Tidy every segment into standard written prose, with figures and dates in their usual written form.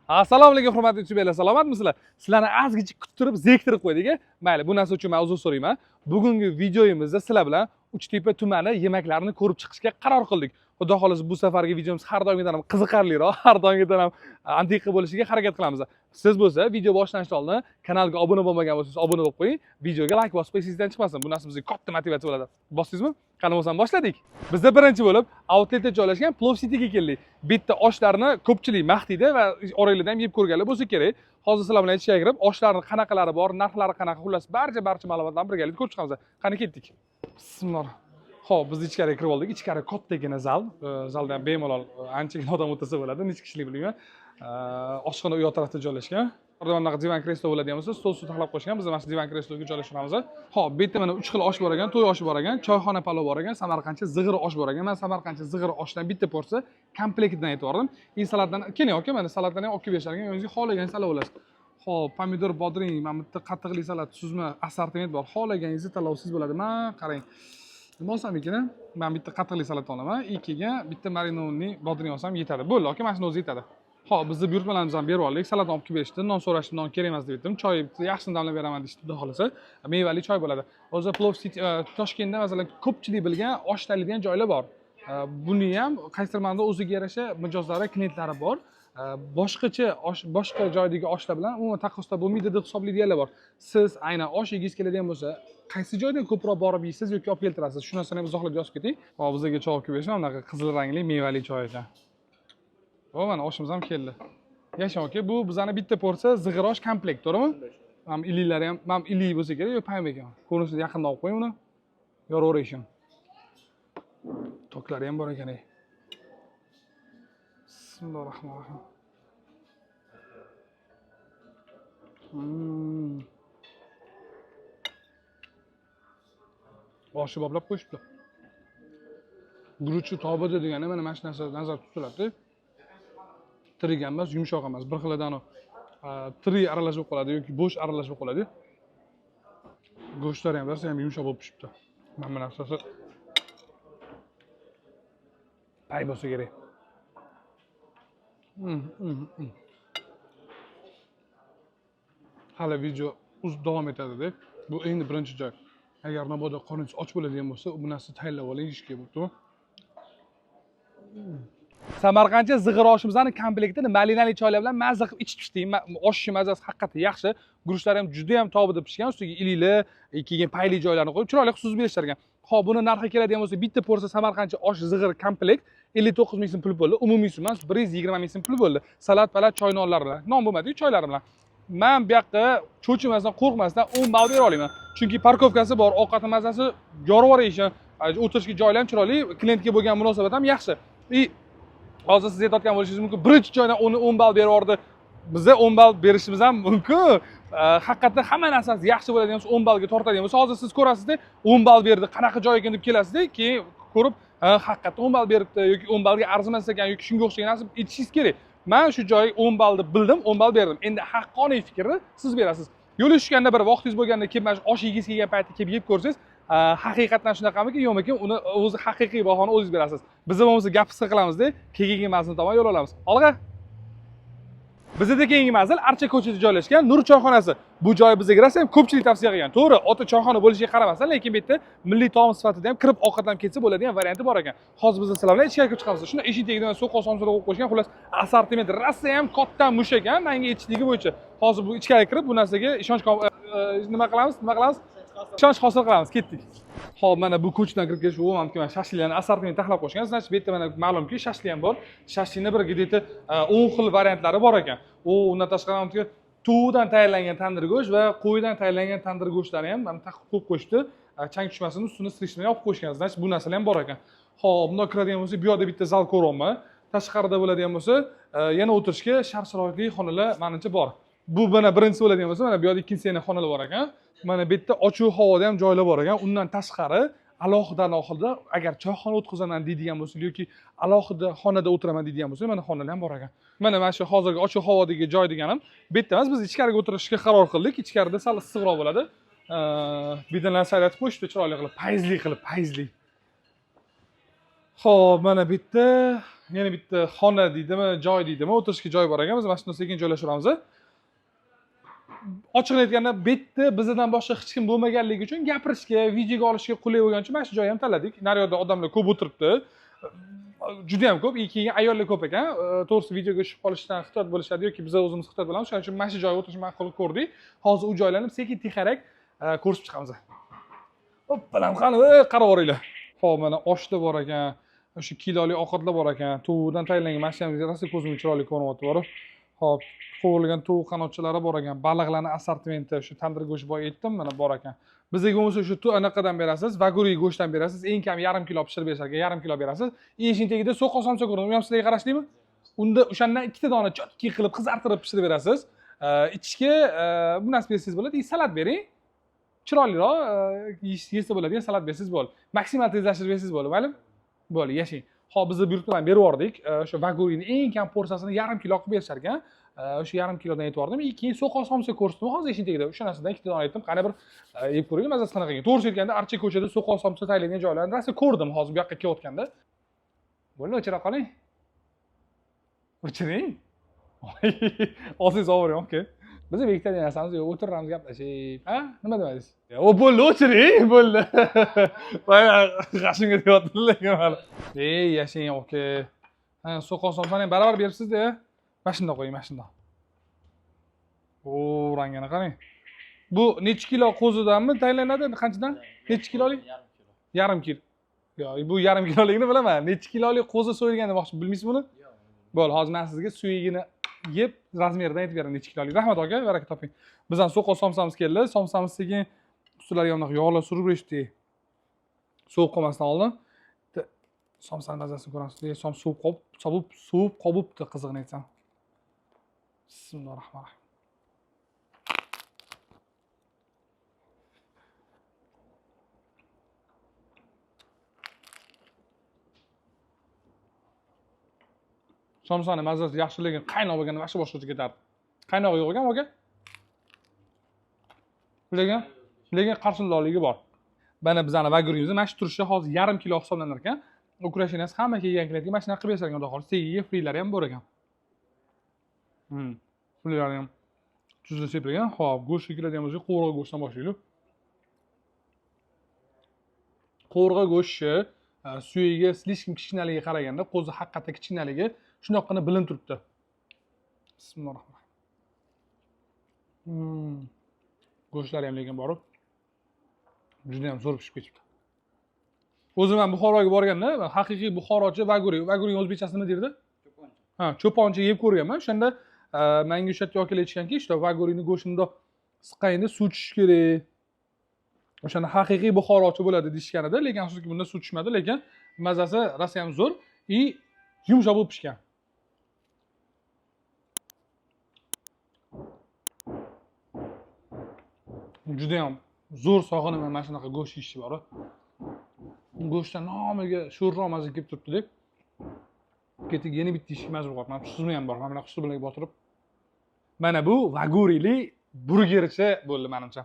Assalomu alaykum hurmatli YouTuberlar, salomatmisizlar? Sizlarni ozgicha kuttirib, zektirib qo'ydik. Mayli, bu narsa uchun men uzr so'rayman. Bugungi videomizda sizlar bilan Uchtepa tumani yemaklarini ko'rib chiqishga qaror qildik. Xudo xohlasa bu safargi videomiz har doimgidan ham qiziqarliroq, har doimgidan ham antiqa bo'lishiga harakat qilamiz. Siz bo'lsa video boshlashdan oldin kanalga obuna bo'lmagan bo'lsangiz obuna bo'lib qo'ying, videoga like bosib esingizdan chiqmasin. Bu narsa bizga katta motivatsiya bo'ladi. Bosdingizmi? Qani bo'lsam boshladik. Bizda birinchi bo'lib outletda joylashgan Plov Cityga keldik. Bitta oshlarni ko'pchilik maqtaydi va oranglarda ham yeb ko'rganlar bo'lsa kerak. Hozir sizlar bilan ichga kirib, oshlarning qanaqalari bor, narxlari qanaqa, xullas barcha ma'lumotlarni birgalikda ko'rib chiqamiz. Qani ketdik. Bismillah. Xo'p, biz ichkariga kirib oldik. Ichkari kattagina zal. Zalda ham bemalol anchagina odam o'tirsa bo'ladi. Necha kishilik bilmayman. Oshxona u yoq tarafda joylashgan. Orada mana divan kreslo bo'ladigan bo'lsa, stol suv taxlab qo'yishgan. Biz mana shu divan kresloga joylashtiramiz. Xo'p, bu yerda mana 3 xil osh bor ekan, to'y oshi bor ekan, choyxona palov bor ekan, samarqandcha zig'ir osh bor ekan. Men samarqandcha zig'ir oshdan bitta porsiya komplektdan aytib yubordim. Salatdan keling aka, mana salatdan ham olib kelib berishar ekan. O'zingizga xohlagan salat olasiz. Xo'p, pomidor, bodring, mana bitta qatiqli salat, suzma, assortiment bor. Xohlaganingizga tanlovsiz bo'ladi. Mana qarang. Nima olsam ekan? Men bitta qatiqli salat olaman. Ikkiga bitta marinovniy bodring olsam yetadi. Bo'ldi, aka, mana shuni o'zi yetadi. Xo'p, bizni buyurtmalarimizni ham berib oldik. Salat olib kelib berishdi. Non so'rashdi, non kerak emas deb aytdim. Choy yaxshisini damlab beraman deydi, xudo xolasa. Mevali choy bo'ladi. O'zi Plov City Toshkentda masalan ko'pchilik bilgan osh tayiladigan joylar bor. Buni ham qaysidir ma'noda o'ziga yarasha mijozlari, klientlari bor. Boshqacha osh, boshqa joydagi oshlar bilan umuman taqqosda bo'lmaydi deb hisoblaydiganlar bor. Siz aynan osh yegingiz keladigan bo'lsa, qaysi joydan ko'proq borib yeysiz yoki olib keltirasiz? Shu narsani ham izohlab yozib keting. Hop, bizga choy olib kelib berishgan, bunaqa qizil rangli mevali choy ekan. Hop, mana oshimiz ham keldi. Yashang aka, bu bizani bitta porsiya zig'ir osh komplekt, to'g'rimi? Ham iliklari ham, ham ilik bo'lsa kerak, yo payam ekan. Ko'rinishida yaqindan olib qo'ying uni. Yoraverish. Toklari ham bor ekan. Bismillahirrohmanirrohim. Oshi boblab qo'yishibdi. Guruchi tobada degani mana shu narsa nazarda tutiladi. Tirik emas, yumshoq emas. Bir xildan tirik aralashib qoladi yoki bo'sh aralashib qoladi. Go'shtlari ham barcha ham yumshoq bo'lib pishibdi. Mana bu narsasi pay bo'lsa kerak. Hali video davom etadi-da. Bu endi birinchi joy. Agar mabodo qoringiz och bo'ladigan bo'lsa, bu narsa tayyorlab oling, ishga bo'ptimi? Samarqandcha zig'ir oshimizni komplektini malinali choylar bilan mazza qilib ichib pishdik. Oshni mazasi haqiqatda yaxshi. Guruchlari ham juda ham tobida pishgan. Ustiga ilikli, keyin payli joylarni qo'yib, chiroyli suzib berishar ekan. Xo'p, buni narxi keladigan bo'lsa, bitta porsiya Samarqandcha osh zig'ir komplekt 59 ming so'm pul bo'ldi. Umumiy summasi 120 ming so'm pul bo'ldi. Salat, palat, choy nonlar bilan. Non bo'lmadi-yu, choylar bilan. Men bu yoqqa cho'chimasdan, qo'rqmasdan 10 ball bera olaman. Chunki parkovkasi bor, ovqatning mazasi yorib yuborish, o'tirishga joylar ham chiroyli, klientga bo'lgan munosabat ham yaxshi. Hozir siz aytayotgan bo'lishingiz mumkin, birinchi joydan 10 ball berib yubordi. Bizga 10 ball berishimiz ham mumkin. Haqiqatda hamma narsasi yaxshi bo'ladigan bo'lsa 10 ballga tortadigan bo'lsa, hozir siz ko'rasizda 10 ball berdi, qanaqa joy ekan deb kelasizda, keyin ko'rib, haqiqatda 10 ball beribdi yoki 10 ballga arzimas ekan yoki shunga o'xshagan narsa aytishingiz kerak. Men shu joyga 10 ball deb bildim, 10 ball berdim. Endi haqqoniy fikrni siz berasiz. Yo'lga tushganda bir vaqtingiz bo'lganda kelib mana shu osh yegingiz kelgan paytda kelib yeb ko'rsangiz, haqiqatan shunaqamiki, yo'qmikin, uni o'zi haqiqiy bahoni o'zingiz berasiz. Biz bo'lmasa gap qisqa qilamiz-da, keyingi manzil tomon yo'l olamiz. Olg'a. Bizda keyingi manzil Archa ko'chasida joylashgan Nur choyxonasi. Bu joy bizga rosa ham ko'pchilik tavsiya qilgan. To'g'ri, ota choyxona bo'lishiga qaramasdan, lekin bu yerda milliy taom sifatida ham kirib ovqatlanib ketsa bo'ladigan varianti bor ekan. Hozir biz sizlar bilan ichkariga chiqamiz. Shunda eshik tagidan so'qol somsalar qo'yib qo'yishgan, xullas assortiment rosa ham katta mushak ekan, menga aytishligi bo'yicha. Hozir bu ichkariga kirib bu narsaga ishonch nima qilamiz? Ishonch hosil qilamiz. Ketdik. Xo'p, mana bu ko'chdan kirib kelish u mumkin. Shashliklarni assortiment taxlab qo'yishgan. Значит, bu yerda mana ma'lumki, shashlik ham bor. Shashlikning bir gideti 10 xil variantlari bor ekan. Undan tashqari ham tovuqdan tayyorlangan tandir go'sht va qo'ydan tayyorlangan tandir go'shtlari ham mana taqib qo'yib qo'yishdi. Chang tushmasin, ustini strishni yopib qo'yishgan. Значит, bu narsalar ham bor ekan. Xo'p, bundan kiradigan bo'lsa, bu yerda bitta zal ko'ryapman. Tashqarida bo'ladigan bo'lsa, yana o'tirishga shart-sharoitli xonalar menimcha bor. Bu mana birinchisi bo'ladigan bo'lsa, mana bu yerda ikkinchi xonalar bor ekan. Mana bu yerda ochiq havoda ham joylar bor ekan. Undan tashqari alohida agar choyxona o'tkazaman deydigan bo'lsa yoki alohida xonada o'tiraman deydigan bo'lsa, mana xonalar ham bor ekan. Mana shu hozirgi ochiq havodagi joy deganim, bu yerda emas, biz ichkariga o'tirishga qaror qildik. Ichkarida sal issiqroq bo'ladi. Bidalar sayratib qo'yishdi, chiroyli qilib, payzli qilib, payzli. Xo'p, mana bu yerda yana bitta xona deydimi, joy deydimi, o'tirishga joy bor ekan. Biz mana shunda sekin joylashamiz. Ochiqni aytganda, bu yerda bizdan boshqa hech kim bo'lmaganligi uchun gapirishga, videoga olishga qulay bo'lgani uchun mana shu joyni ham tanladik. Naryoqda odamlar ko'p o'tiribdi. Juda ham ko'p, keyin ayollar ko'p ekan. To'g'risi videoga tushib qolishdan ehtiyot bo'lishadi yoki biz o'zimiz ehtiyot bo'lamiz. Shuning uchun mana shu joyga o'tirishni ma'qul ko'rdik. Hozir u joylarni sekin tixarak ko'rsatib chiqamiz. Hoppalam, qani, qarab o'ringlar. Xo'p, mana oshlar bor ekan. O'sha kiloli ovqatlar bor ekan. Tovuqdan tayyorlangan mashinamizga rosa ko'zimga chiroyli ko'rinyapti. Hop, qovurilgan tovuq qanotchalari bor ekan. Baliqlarning assortimenti, o'sha tandir go'sht boya aytdim, mana bor ekan. Bizga bo'lsa shu anaqadan berasiz, vaguri go'shtdan berasiz. Eng kam yarim kilo pishirib berishar ekan, yarim kilo berasiz. Eshining tagida so'qol somsa ko'rdim. U ham sizlarga qarashlikmi? Unda o'shandan ikkita dona chotki qilib qizartirib pishirib berasiz. Ichishga bu narsa bersangiz bo'ladi. Salat bering. Chiroyliroq yesa bo'ladigan salat bersangiz bo'ladi. Maksimal tezlashtirib bersangiz bo'ladi, mayli? Bo'ldi, yashang. Hop, biz buyurtma berib yubordik. O'sha vagurining eng kam porsiyasini yarim kilo qilib berishar ekan. O'sha yarim kilodan aytib yubordim. Keyin so'qol somsa ko'rsatdim. Hozir eshining tagida o'sha narsadan ikkita dona aytdim. Qani bir yeb ko'ring, mazasi qanaqa ekan. To'g'risi aytganda, Archa ko'chada so'qol somsa tayyorlangan joylarni rosa ko'rdim hozir bu yoqqa kelayotganda. Bo'ldi, o'chira qoling. O'chiring. Osingiz ovuring, okey. Biz vegetarian narsamiz yo'q, o'tiramiz gaplashib. Ha? Nima demadingiz? O bo'ldi, o'chiring, bo'ldi. Voy, g'ashimga deyaptilar mana. Yashang, okey. Ha, so'qol somsani ham baravar beribsiz-da. Mana shunday qo'ying, mana shunday. O, rangini qarang. Bu necha kilo qo'zidanmi tayyorlanadi? Qanchadan? Necha kilolik? Yarim kilo. Yo'q, bu yarim kiloligini bilaman. Necha kilolik qo'zi so'yilgan demoqchi, bilmaysizmi buni? Bo'ldi, hozir men sizga suyigini yeb razmeridan aytib beraman necha kilolik. Rahmat aka, baraka toping. Bizdan so'qol somsamiz keldi. Somsamiz sekin ustlariga bunaqa yog'lar surib berishdi. Sovuq qolmasdan oldin. Somsani mazasini ko'ramiz. Som suvib qolibdi, qizig'ini aytsam. Bismillahirrohmanirrohim. Somsani mazasi yaxshi, lekin qaynoq bo'lganda yaxshi boshqacha ketardi. Qaynoq yo'q ekan, aka? Lekin qarshilovligi bor. Mana bizning vagurimizni mana shu turishda hozir yarim kilo hisoblanar ekan. Ukrashinasi hamma kelgan mana shunaqa qilib berishgan, xudo xohlasa. Segiga frilari ham bor ekan. Frilari ham tuzli sepilgan. Xo'p, go'shtga keladigan bo'lsak, qo'rg'a go'shtdan boshlaylik. Qo'rg'a go'shti suyiga slishkim kichkinaligiga qaraganda qo'zi haqiqatda kichkinaligi shunaqani bilinib turibdi. Bismillahirrohmanirrohim. Go'shtlari ham lekin borib juda ham zo'r pishib ketibdi. O'zim ham Buxoroga borganda, haqiqiy buxorochi vagurining o'zbekchasi nima derdi? Cho'poncha. Ha, cho'poncha yeb ko'rganman. O'shanda menga o'sha yerda yo'qlar aytishganki, işte vagurining go'shtini siqqanda suv tushish kerak. O'shanda haqiqiy buxorochi bo'ladi deyishgan edi, lekin afsuski bunda suv tushmadi, lekin mazasi rosa ham zo'r va yumshoq bo'lib pishgan. Juda ham zo'r sog'inaman mana shunaqa go'sht yeyishni bor. Go'shtdan nomiga sho'rroq maza kelib turibdi deb ketiga yana bitta ishga majbur bo'lyapman. Tuzim ham bor. Mana shu bilan botirib. Mana bu vagurili burgercha bo'ldi menimcha.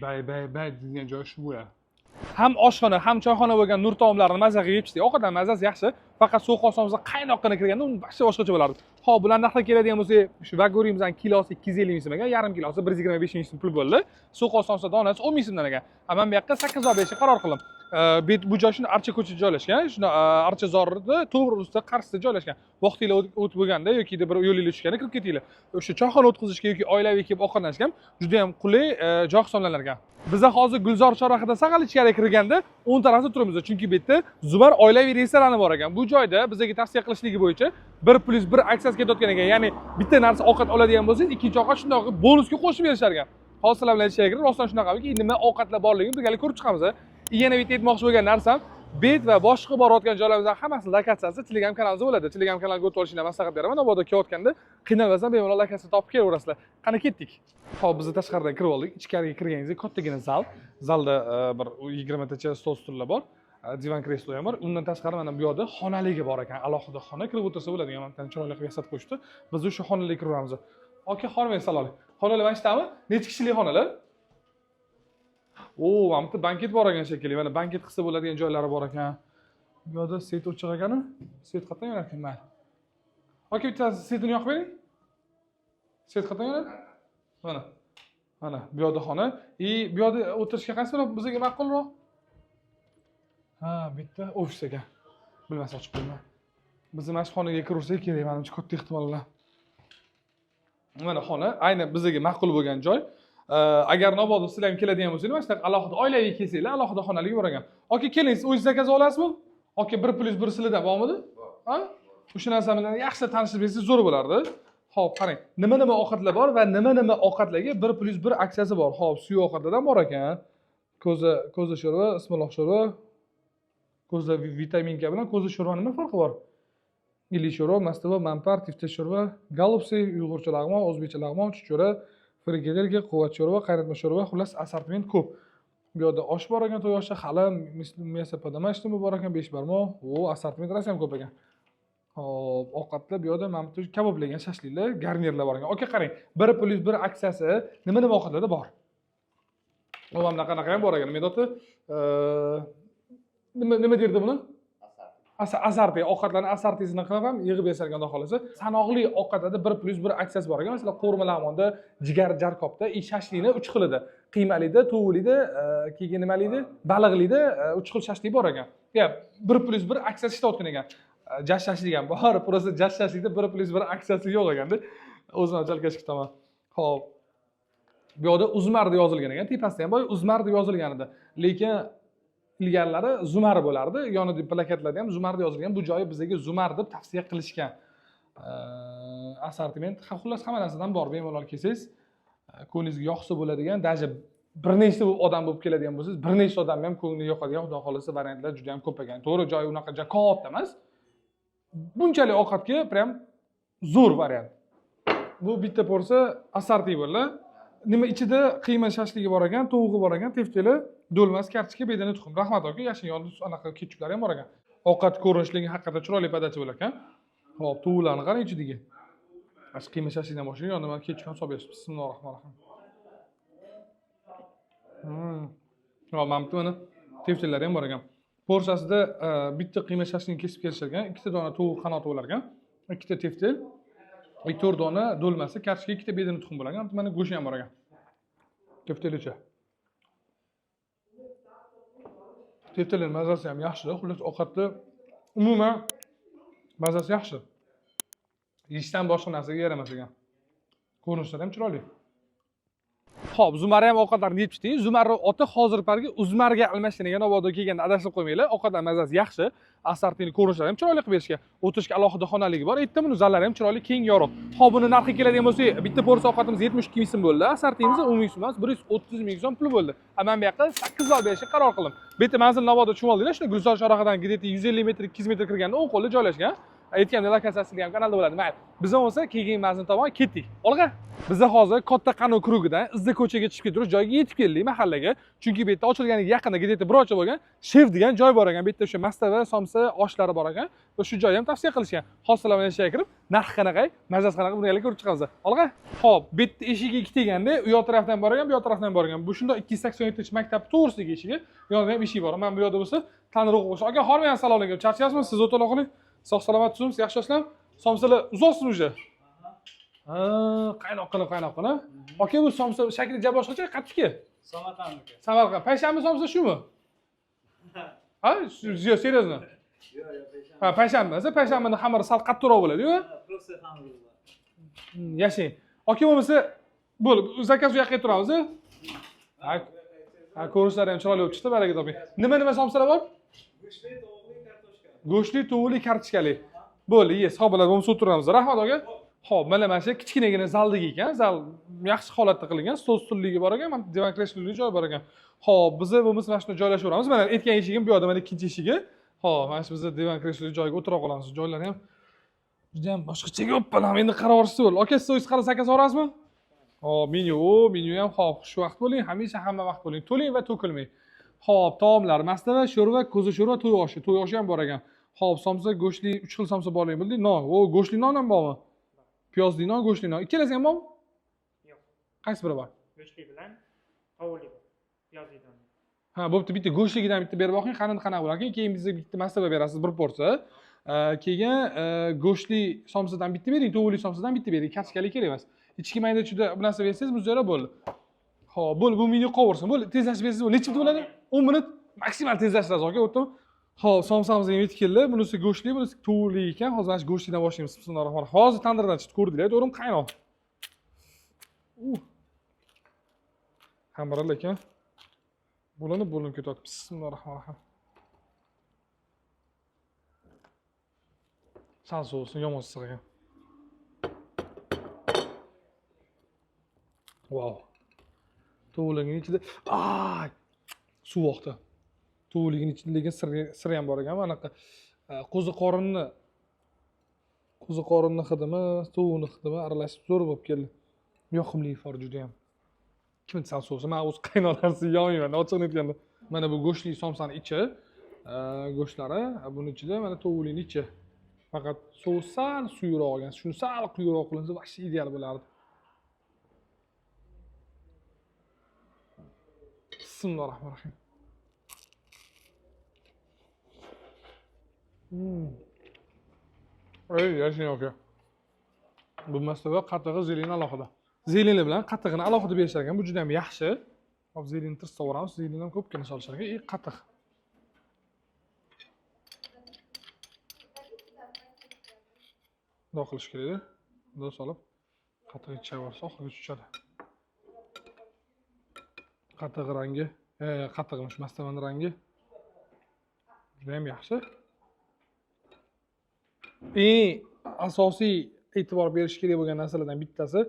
Bay degan joy shu bo'ladi. Ham oshxona, ham choyxona bo'lgan Nur taomlarini mazaga yeyishdi. Ovqatdan mazasi yaxshi, faqat so'qol somsa qaynoqqina kirganda uni boshqacha bo'lardi. Xo'p, bular narxga keladigan bo'lsa, shu vagurimizdan kilosi 250 ming so'm ekan, yarim kilosi 125 ming so'm pul bo'ldi. So'qol somsa donasi 10 ming so'mdan ekan. Amma bu yoqqa 8 olib berishga qaror qildim. Bu joy shuni Archa ko'chada joylashgan, shuni Archa zorida to'g'risida qarshisida joylashgan. Vaqtinglar o'tib bo'lganda yoki bir yo'linglar tushganda kirib ketinglar. O'sha choyxona o'tkazishga yoki oilaviy kelib ovqatlanishga ham juda ham qulay joy hisoblanar ekan. Biza hozir Gulzor chorrahida saqal ichkariga kirganda o'ng tarafda turibmiz, chunki bu yerda Zubar oilaviy restorani bor ekan. Bu joyda bizga tavsiya qilishligi bo'yicha 1+1 aksiyasi ketayotgan ekan. Ya'ni bitta narsa ovqat oladigan bo'lsangiz, ikkinchi ovqat shunday bonusga qo'shib berishar ekan. Hozir sizlar bilan aytishga kerak, rostdan shunaqamiki, nima ovqatlar borligini birgalikda ko'rib chiqamiz. Yana bitta aytmoqchi bo'lgan narsam, bet va boshqa borayotgan joylarimizdan hammasi lokatsiyasi Telegram kanalimizda bo'ladi. Telegram kanaliga o'tib olishinglarni maslahat beraman. Mabodo kelayotganda qiynalmasdan bemalol lokatsiya topib kelaverasizlar. Qani ketdik. Xo'p, biz tashqaridan kirib oldik. Ichkariga kirganingizda kattagina zal. Zalda bir 20 tacha stol stullar bor. divan kreslo ham bor. Undan tashqari mana bu yoqda xonaligi bor ekan. Alohida xona kirib o'tirsa bo'ladigan mana chiroyli qilib yasatib qo'yishdi. Biz o'sha xonalarga kiraveramiz. Aka, xonamga salom. Xonalar mana shularmi? Necha kishilik xonalar? Mana bu banket bor ekan shekilli. Mana banket qilsa bo'ladigan joylari bor ekan. Bu yoqda svet o'chiq ekan-ku. Svet qayerdan yonar ekan? Mayli. Aka, bittasi svetini yoqib bering. Svet qayerdan yonadi? Mana bu yoqda xona. Bu yoqda o'tirishga qaysi biri bizga ma'qulroq? Bitta ofis ekan. Bilmasa ochib qo'yman. Biz mana shu xonaga kirursak kerak, menimcha katta ehtimol bilan. Mana xona, aynan bizga ma'qul bo'lgan joy. Agar nobodda sizlar ham keladigan bo'lsangiz, mana shunaqa alohida oilaviy kelsanglar, alohida xonaligi bor ekan. Aka, keling, o'zingiz zakaz olasizmi? Aka, 1+1 sizlarda bormidi? Ha? O'sha narsa bilan yaxshi tanishib bersangiz zo'r bo'lardi. Xo'p, qarang. Nima ovqatlar bor va nima ovqatlarga 1+1 aksiyasi bor. Xo'p, suv ovqatlardan bor ekan. Ko'za sho'rva, ismaloq sho'rva. Ko'za vitaminka bilan ko'za sho'rva nima farqi bor? Illi sho'rva, mastava, manpar, tifta sho'rva, galupsi, uyg'urcha lag'mon, o'zbekcha lag'mon, chuchura, frigidelka, quvvat sho'rva, qaynatma sho'rva, xullas assortiment ko'p. Bu yerda osh bor ekan, to'y oshi, xalam, мясо подомашнему bor ekan, 5 barmoq. Assortiment rosa ham ko'p ekan. Hop, ovqatlar bu yerda mana bu kaboblagan shashliklar, garnirlar bor ekan. Aka, qarang, 1+1 aksiyasi nima ovqatlarda bor? Mana qanaqa ham bor ekan. Medoti nima derdi buni? Asarti, ovqatlarni asartisini qilib ham yig'ib yasalgan xudo xolasa. Sanoqli ovqatlarda 1+1 aksiyasi bor ekan. Masalan, qo'rma lag'monda, jigar jarkobda, shashlikni 3 xil edi. Qiymalida, tovuqlida, keyin nimalida, baliqlida 3 xil shashlik bor ekan. 1+1 aksiyasi ishlayotgan ekan. Jash shashlik ham bor, просто jash shashlikda 1+1 aksiyasi yo'q ekanda. O'zini chalkash kutaman. Xo'p. Bu yerda Uzmar deb yozilgan ekan. Tepasida ham boy Uzmar deb yozilgan edi. Lekin ilgarilari Zumar bo'lardi. Yonida plakatlarda ham Zumar deb yozilgan. Bu joyi bizga Zumar deb tavsiya qilishgan. Assortiment, xullas hamma narsadan bor. Bemalol kelsangiz, ko'ngilingizga yoqsa bo'ladigan, даже bir nechta odam bo'lib keladigan bo'lsangiz, bir nechta odam ham ko'ngli yoqadigan, xudo xolasa variantlar juda ham ko'p ekan. To'g'ri, joyi unaqa katta emas. Bunchalik ovqatga prям zo'r variant. Bu bitta porsiya assorti bo'ladi. Nima ichida qiyma shashligi bor ekan, tovuqi bor ekan, tefteli, do'lmas, kartoshka, bedana tuxum. Rahmat aka, yashin yoldi anaqa ketchuplari ham bor ekan. Ovqat ko'rinishligi haqiqatda chiroyli podacha bo'lar ekan. Xo'p, tovuqlarni qarang ichidagi. Mana qiyma shashlikdan boshlaydi, yonida mana ketchup ham solib berishdi. Bismillahirrohmanirrohim. Xo'p, mana teftellar ham bor ekan. Porsiyasida bitta qiyma shashlikni kesib kelishar ekan, ikkita dona tovuq qanoti bo'lar ekan, ikkita teftel, 4 dona do'lmasi, kartoshka, ikkita bedana tuxum bo'lar ekan, mana go'sht ham bor ekan. Teftelicha. Teftelning mazasi ham yaxshi, xullas ovqatni umuman mazasi yaxshi. Yeyishdan boshqa narsaga yaramas ekan. Ko'rinishlari ham chiroyli. Xo'p, Zumar ham ovqatlarni yeb chiqding. Zumarning oti hozir pargi Uzmarga almashtirgan. Navoda kelganda adashib qo'ymanglar. Ovqatlar mazasi yaxshi. Assortini ko'rinishlari ham chiroyli qilib berishgan. O'tirishga alohida xonaligi bor. Aytdim, buni zallari ham chiroyli, keng, yorug'. Xo'p, buni narxi keladigan bo'lsa, bitta porsiya ovqatimiz 72 ming so'm bo'ldi. Assortimiz umumiy summasi 130 ming so'm pul bo'ldi. Men bu yoqqa 8 oy berishga qaror qildim. Bitta manzil Navoda Chumoldinglar, shuna Gulzor Shoraxadan gideti 150 metr, 200 metr kirganda o'ng qo'lda joylashgan. Aytganimda lokatsiyasi ham kanalda bo'ladi. Mayli. Biz bo'lsa keyin manzil tomon ketdik. Olg'a. Biz hozir katta Qanot krugidan izda ko'chaga chiqib ketib joyga yetib keldik mahallaga. Chunki bu yerda ochilganiga yaqinda gideti bir ocha bo'lgan Chef degan joy bor ekan. Bu yerda o'sha mastava, somsa, oshlari bor ekan. Va shu joyni ham tavsiya qilishgan. Hozirlar bilan ishga kirib, narxi qanaqa, mazasi qanaqa buni ko'rib chiqamiz. Olg'a. Xo'p, bu yerda eshigi ikkita eganda, u yoq tarafdan bor ekan, bu yoq tarafdan bor ekan. Bu shunda 287-maktab to'g'risidagi eshigi, yonida ham eshik bor. Men bu yerda bo'lsa, tanirroq bo'lsa. Aka, xormay assalomu alaykum. Charchasizmi? Siz o'tira qoling. Sog' salomat turibsiz, yaxshisiz? Somsalar uzoqsiz o'sha. Qaynoq qilib. Aka, bu somsa shakli ja boshqacha, qattiqki. Samarqandniki. Samarqand. Payshanba somsa shumi? Ha, yo'q, seriozmi? Yo'q, Ha, payshanba. Payshanbaning xamiri sal qattiqroq bo'ladi-ku. Prosta xamiri bor. Yashang. Aka, bo'lmasa, bo'lib, zakaz u yoqqa turamiz. Ha, ko'rishlari ham chiroyli bo'lib chiqdi, baraka toping. Nima somsalar bor? Go'shtli, tovuqli, kartoshkali. Bo'ldi, hisob bilan bo'lmasa o'tiramiz. Rahmat aka. Xo'p, mana shu kichkinagina zaldagi ekan. Zal yaxshi holatda qilingan, stol-stulligi bor ekan, mana divan kresloli joy bor ekan. Xo'p, biz bo'lmasa mana shunda joylashaveramiz. Mana aytgan eshigim bu yoqda, mana ikkinchi eshigi. Xo'p, mana shu biz divan kresloli joyga o'tira qolamiz. Joylari ham juda ham boshqachaga o'ppalam. Endi qaravorsiz bo'ldi. Aka, siz o'zingiz qarasa zakaz olasizmi? Xo'p, menyu ham xo'p, xushvaqt bo'ling, hamisha hamma vaqt bo'ling. To'ling va to'kilmang. Xo'p, taomlar: mastava, sho'rva, ko'za sho'rva, to'y oshi. To'y oshi ham bor ekan. Xo'p, somsa, go'shtli 3 xil somsa borligini bildik. Non, go'shtli non ham bormi? Piyozli non, go'shtli non. Ikkalasi ham bormi? Yo'q. Qaysi biri bor? Go'shtli bilan tovuli bor. Piyozli don. Ha, bo'pti, bitta go'shtligidan bitta berib boqing, qanaqa bo'larkan. Keyin bizga bitta mastava berasiz, bir porsiya. Keyin go'shtli somsadan bitta bering, to'g'li somsadan bitta bering. Kartochkalik kerak emas. Ichki mayda chuda bu narsa bersangiz, muzayra bo'ldi. Xo'p, bo'ldi, bu menyu qolversin. Bo'ldi, tezlashib bersangiz bo'ldi. Necha minut bo'ladi? 10 minut maksimal tezlashtirasiz, aka, o'tdimi? Xo'p, somsamiz ham yetib keldi. Bunisi go'shtli, bunisi to'g'li ekan. Hozir mana shu go'shtlidan boshlaymiz. Bismillahirrohmanirrohim. Hozir tandirdan chiqib ko'rdinglar, to'g'rimi? Qaynoq. Xamirli ekan. Bo'linib ketyapti. Bismillahirrohmanirrohim. Sal so'sin, yomon issiq ekan. Wow. To'g'ligining ichida suv oqdi. To'g'ligining ichida lekin siri ham bor ekan. Mana qo'zi qorinni hidimi, suvini hidimi aralashib zo'r bo'lib keldi. Yoqimli ifor juda ham. Kim sal so'sin, men o'z qaynonasi yomayman, ochiqni aytganda. Mana bu go'shtli somsani ichi, go'shtlari, buning ichida mana to'g'lining ichi. Faqat suv sal suyuroq olgan. Shuni sal quyuqroq qilinsa, vaqti ideal bo'lardi. Bismillahirrohmanirrohim. Ey, yashin aka. Bu mastava qatig'i zeleni alohida. Zeleni bilan qatig'ini alohida berishar ekan. Bu juda ham yaxshi. Hop, zeleni tirsa o'ramiz. Zeleni ham ko'pgina solishar ekan. Qatiq. Bundoq qilish kerak. Bundoq solib qatiq ichaversa oxiriga tushadi. Qatiq rangi, qatiqmish, mastavaning rangi juda ham yaxshi. Eng asosiy e'tibor berish kerak bo'lgan narsalardan bittasi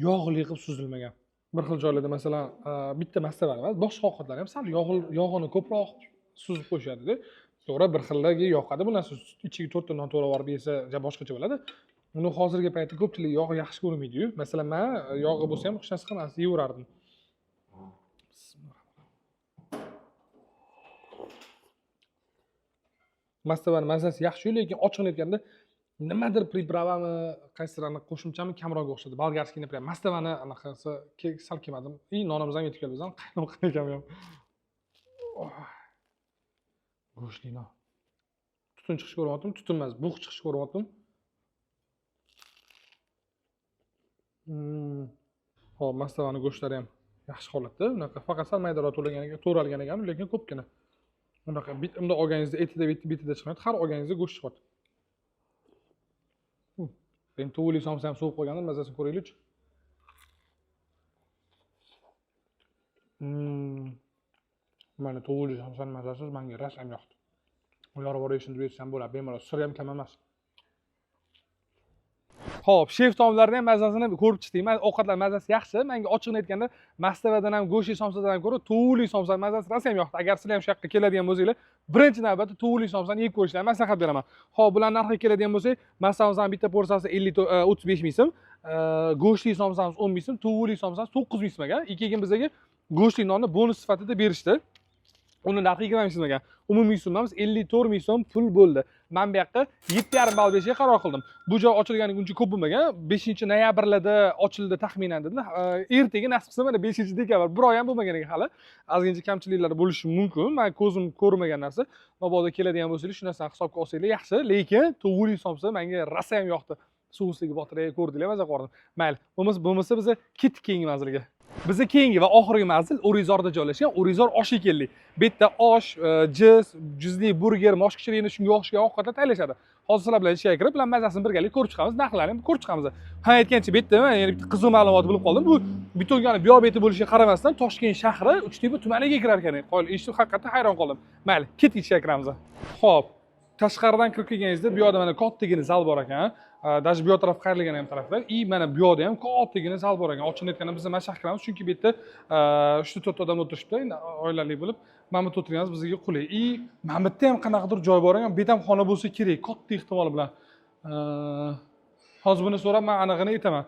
yog'li qilib suzilmagan. Bir xil joylarda masalan bitta mastava emas, boshqa ovqatlar ham sal yog'ini ko'proq suzib qo'yishadi-da. To'g'ri, bir xilligi yoqadi bu narsa. Ichiga 4 ta non to'g'ri borib yesa, boshqacha bo'ladi. Uni hozirgi paytda ko'pchilik yog' yaxshi ko'rmaydi-yu. Masalan, men yog'i bo'lsa ham hech narsa qilmas, yeyaverardim. Mastavaning mazasi yaxshi, lekin ochiqni aytganda nimadir pripravami, qaysilarni qo'shimchami kamroq o'xshadi. Bolgarskiy, например, mastavani anaqasi sal kelmadim. Nonimiz ham yetib keldi bizdan. Qaynoq ekan ham. Go'shtli non. Tutun chiqish ko'ryaptim, tutun emas, bug' chiqish ko'ryaptim. Hop, mastavani go'shtlari ham yaxshi holatda. Unaqa faqat sal maydaroq to'ralgan ekan, lekin ko'pgina. Unaqa bitimda olganingizda etida bitida chiqmaydi, har olganingizda go'sht chiqadi. Ben to'g'li somsa ham suvib qo'ygandim, mazasini ko'raylik-chi. Mana to'g'li somsaning mazasi menga rasam yoqdi. Ular bor yeyishni bersam bo'ladi, bemalol, sir ham kam emas. Xo'p, shef taomlarning ham mazasini ko'rib chiqdik. Men ovqatlar mazasi yaxshi. Menga ochiqni aytganda, mastavadan ham, go'shtli somsadan ham ko'ra to'g'li somsaning mazasi rasam yoqdi. Agar sizlar ham shu yoqqa keladigan bo'lsanglar, birinchi navbatda to'g'li somsani yeb ko'rishlarini maslahat beraman. Xo'p, bular narxiga keladigan bo'lsak, mastavamizning bitta porsiyasi 35 ming so'm, go'shtli somsamiz 10 ming so'm, to'g'li somsamiz 9 ming so'm ekan. Keyin bizga go'shtli nonni bonus sifatida berishdi. Uni narxi 20 ming so'm ekan. Umumiy summamiz 54 ming so'm pul bo'ldi. Men bu yoqqa 7,5 ball berishga qaror qildim. Bu joy ochilganiga uncha ko'p bo'lmagan. 5-noyabrlarda ochildi taxminan dedilar. Ertaga nasib qilsa mana 5-dekabr, bir oy ham bo'lmagan ekan hali. Ozgincha kamchiliklar bo'lishi mumkin. Men ko'zim ko'rmagan narsa. Mabodo keladigan bo'lsangiz, shu narsani hisobga olsanglar yaxshi, lekin to'g'ri somsa menga rosa ham yoqdi. Suvsiga botirib ko'rdinglar, maza qo'rdim. Mayli, bo'lmasa biz ketdik keyingi manzilga. Biz keyingi va oxirgi manzil O'rizorda joylashgan. O'rizor oshi keldik. Bu yerda osh, juzli burger, moshkichilikni shunga o'xshagan ovqatlar tayyorlashadi. Hozir sizlar bilan ichga kirib, bilan mazasini birgalikda ko'rib chiqamiz, narxlarini ham ko'rib chiqamiz. Ha, aytgancha bu yerda men bitta qiziq ma'lumot bilib qoldim. Bu Bitongani biyobeti bo'lishiga qaramasdan Toshkent shahri Uchtepa tumaniga kirar ekan. Eshitib haqiqatdan hayron qoldim. Mayli, ketdik ichga kiramiz. Xo'p, tashqaridan kirib kelganingizda bu yerda mana kattagina zal bor ekan. Даже bu taraf qayrilgan ham tarafda. Mana bu yerda ham kattagina zal bor ekan. Ochiqni aytganda biz mashaq qilamiz, chunki bu yerda 3-4 odam o'tirishibdi, oilali bo'lib. Mana bu o'tirganimiz bizga qulay. Mana bu yerda ham qanaqadir joy bor ekan, bu yerda ham xona bo'lsa kerak, katta ehtimol bilan. Hozir buni so'rab men anig'ini aytaman.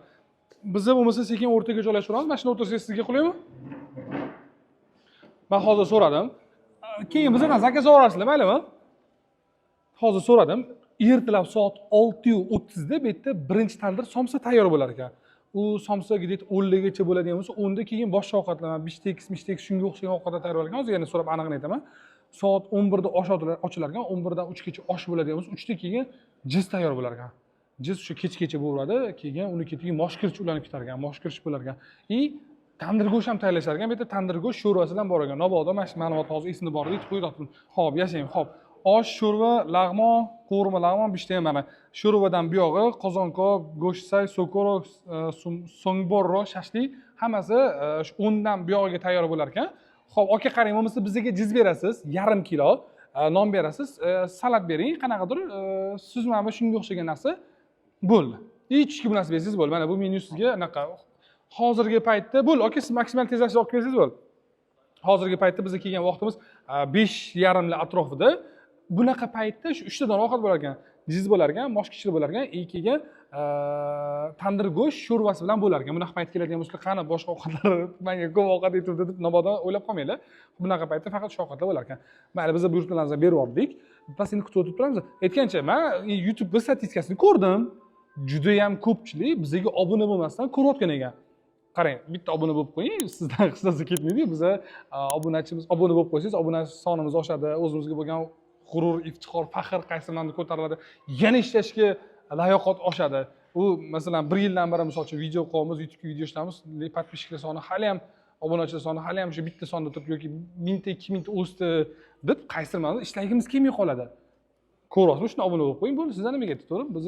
Biz bo'lmasa sekin o'rtaga joylashtiramiz. Mashina o'tirsangiz sizga qulaymi? Men hozir so'radim. Keyin bizdan zakaz so'rasizlar, maylimi? Hozir so'radim. Ertalab soat 6:30 da bu yerda birinchi tandir somsa tayyor bo'lar ekan. U somsa gidit 10 gacha bo'ladigan bo'lsa, 10 da keyin boshqa ovqatlar, biftek shunga o'xshagan ovqatlar tayyor bo'lgan. Hozir yana so'rab aniqini aytaman. Soat 11 da osh ochilar ekan, 11 dan 3 gacha osh bo'ladigan bo'lsa, 3 da keyin jiz tayyor bo'lar ekan. Jiz shu kechgacha bo'ladi, keyin uni keyin moshkirch ulanib ketar ekan, moshkirch bo'lar ekan. Tandir go'sht ham tayyorlashar ekan. Bu yerda tandir go'sht sho'rvasi bilan bor ekan. Mabodo mana shu ma'lumot hozir esimda bor edi, qo'yib. Xo'p, yashang, xo'p. Osh, sho'rva, lag'mon, qo'rma lag'mon bishta ham mana. Sho'rvadan buyog'i, qozonkob, go'shtsay, so'korov, so'ngborro, shashlik hammasi shu 10 dan buyog'iga tayyor bo'lar ekan. Xo'p, aka qarang, bo'lmasa bizga jiz berasiz, yarim kilo non berasiz, salat bering, qanaqadir siz mana bu shunga o'xshagan narsa bo'ldi. Hech kim narsa bersangiz bo'ldi. Mana bu menyu sizga anaqa hozirgi paytda bo'ldi. Aka siz maksimal tezlashni olib kelsangiz bo'ldi. Hozirgi paytda bizga kelgan vaqtimiz 5:30 atrofida. Bunaqa paytda shu 3 tadan ovqat bo'lar ekan. Jiz bo'lar ekan, moshkichli bo'lar ekan, keyin tandir go'sht sho'rvasi bilan bo'lar ekan. Bunaqa payt keladigan bo'lsa, qani boshqa ovqatlar menga ko'p ovqat yetibdi deb mabodo o'ylab qolmanglar. Bunaqa paytda faqat shu ovqatlar bo'lar ekan. Mayli, biz buyurtmalarimizni berib oldik. Pastini kutib o'tib turamiz. Aytgancha, men YouTube statistikasini ko'rdim. Juda ham ko'pchilik bizga obuna bo'lmasdan ko'rayotgan ekan. Qarang, bitta obuna bo'lib qo'ying, sizdan hissasi ketmaydi. Biz obunachimiz obuna bo'lib qo'ysangiz, obuna sonimiz oshadi, o'zimizga bo'lgan g'urur, iftixor, faxr qaysi manda ko'tariladi. Yana ishlashga layoqat oshadi. U masalan 1 yildan beri misol uchun video qo'yamiz, YouTube video ishlaymiz, podpishchilar soni hali ham, obunachilar soni hali ham shu bitta sonda turib yoki 1000 ta 2000 ta o'sdi deb qaysi manda ishlagimiz kelmay qoladi. Ko'ryapsizmi? Shuni obuna bo'lib qo'ying, bo'ldi. Sizlar nimaga aytib biz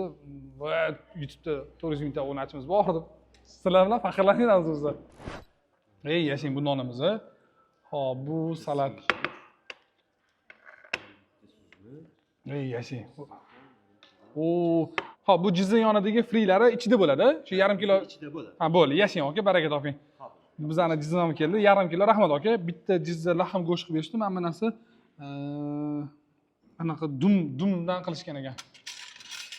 YouTube'da 400 ming ta obunachimiz bor deb sizlar bilan faxrlanamiz biz. Yashang bu nonimizni. Hop, bu salat. Yashang. Hop, bu jizni yonidagi frilari ichida bo'ladi. Shu yarim kilo ichida bo'ladi. Ha, bo'ldi. Yashang aka, baraka toping. Bizani jiznam keldi. Yarim kilo rahmat aka. Bitta jizni lahm go'sht qilib berishdi. Mana bu narsa anaqa dumdan qilishgan ekan.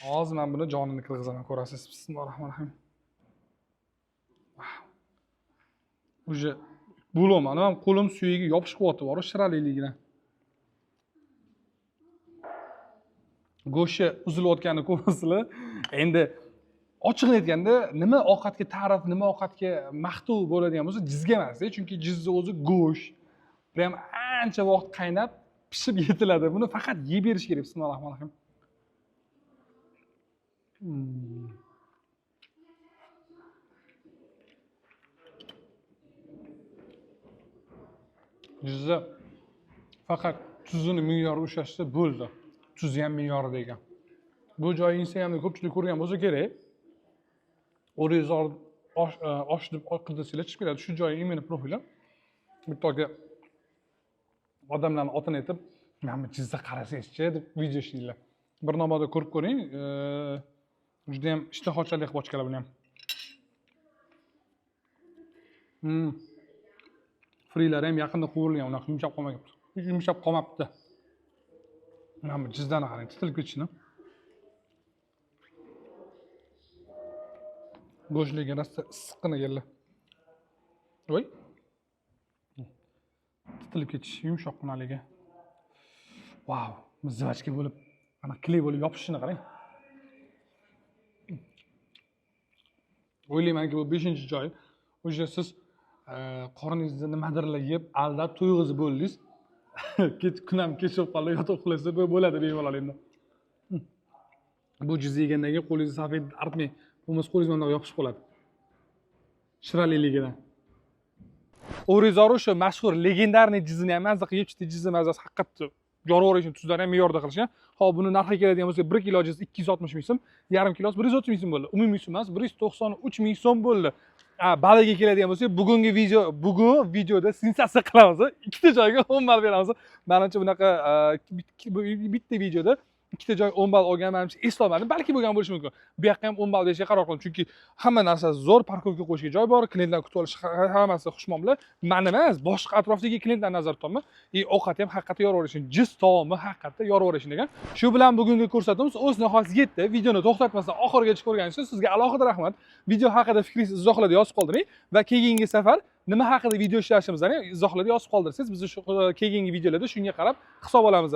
Hozir men buni jonini qilg'izaman, ko'rasiz. Bismillahirrohmanirrohim. Uje bo'lmayman. Men qo'lim suyiga yopishib qo'yapti, bor, shiraliligini. Go'shti uzilayotganini ko'rasizlar. Endi ochiqni aytganda, nima ovqatga ta'rif, nima ovqatga maqtuv bo'ladigan bo'lsa, jizga emas, chunki jizni o'zi go'sht. Prям ancha vaqt qaynab, pishib yetiladi. Buni faqat yeb berish kerak. Bismillahirrohmanirrohim. Jizni faqat tuzini me'yori ushlashsa bo'ldi. Tuzi ham me'yorida ekan. Bu joyi Instagramda ko'pchilik ko'rgan bo'lsa kerak. O'rizor osh deb qidirsanglar chiqib keladi. Shu joyi imeni profili. Bittaga odamlarning otini aytib, "Mana bu jizza qarasangizchi" deb video ishlaydilar. Bir namoda ko'rib ko'ring. Juda ham ishtahochalik qilib ochganlar buni ham. Frilar ham yaqinda quvilgan, unaqa yumshab qolmayapti. Yumshab qolmabdi. Mana bu jizdani qarang, titilib ketishini. Go'shtlarga rosa issiqqina keldi. Voy. Titilib ketish, yumshoqqinaligi. Wow, muzvachka bo'lib, ana kley bo'lib yopishishini qarang. O'ylaymanki bu 5-joy. O'sha siz qorningizni nimadirlar yeb, aldab to'yg'izib bo'ldingiz. Kunam kechib qoldi, yotib uxlasa bo'ladi bemalol endi. Bu jiz yegandan keyin qo'lingizni safed artmang. Bo'lmasa qo'lingiz bundoq yopishib qoladi. Shiraliligidan. O'rizor o'sha mashhur legendarniy jizni ham mazza qilib yechdi, jizni mazasi haqiqatda yorug'lik uchun tuzlarni ham me'yorda qilishgan. Hop, buni narxi keladigan bo'lsa 1 kilo jiz 260 ming so'm, yarim kilosi 130 ming so'm bo'ldi. Umumiy summasi 193 ming so'm bo'ldi. Baliga keladigan bo'lsak, bugun videoda sensatsiya qilamiz. Ikkita joyga 10 bal beramiz. Menimcha bunaqa bitta videoda ikkita joy 10 ball olgan, menimcha eslolmadim. Balki bo'lgan bo'lishi mumkin. Bu yoqqa ham 10 ball berishga qaror qildim. Chunki hamma narsa zo'r, parkovka qo'yishga joy bor, klientlar kutib olish hammasi xushmuomala. Men emas, boshqa atrofdagi klientlar nazarda tutaman. Ovqat ham haqiqatda yoraverishini, jiz taomi haqiqatda yoraverishini ekan. Shu bilan bugungi ko'rsatuvimiz o'z nihoyasiga yetdi. Videoni to'xtatmasdan oxirigacha ko'rganingiz uchun sizga alohida rahmat. Video haqida fikringizni izohlarda yozib qoldiring va keyingi safar nima haqida video ishlashimizni izohlarda yozib qoldirsangiz, biz shu keyingi videolarda shunga qarab hisob olamiz.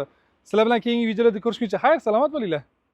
Sizlar bilan keyingi videolarda ko'rishguncha xayr, salomat bo'linglar.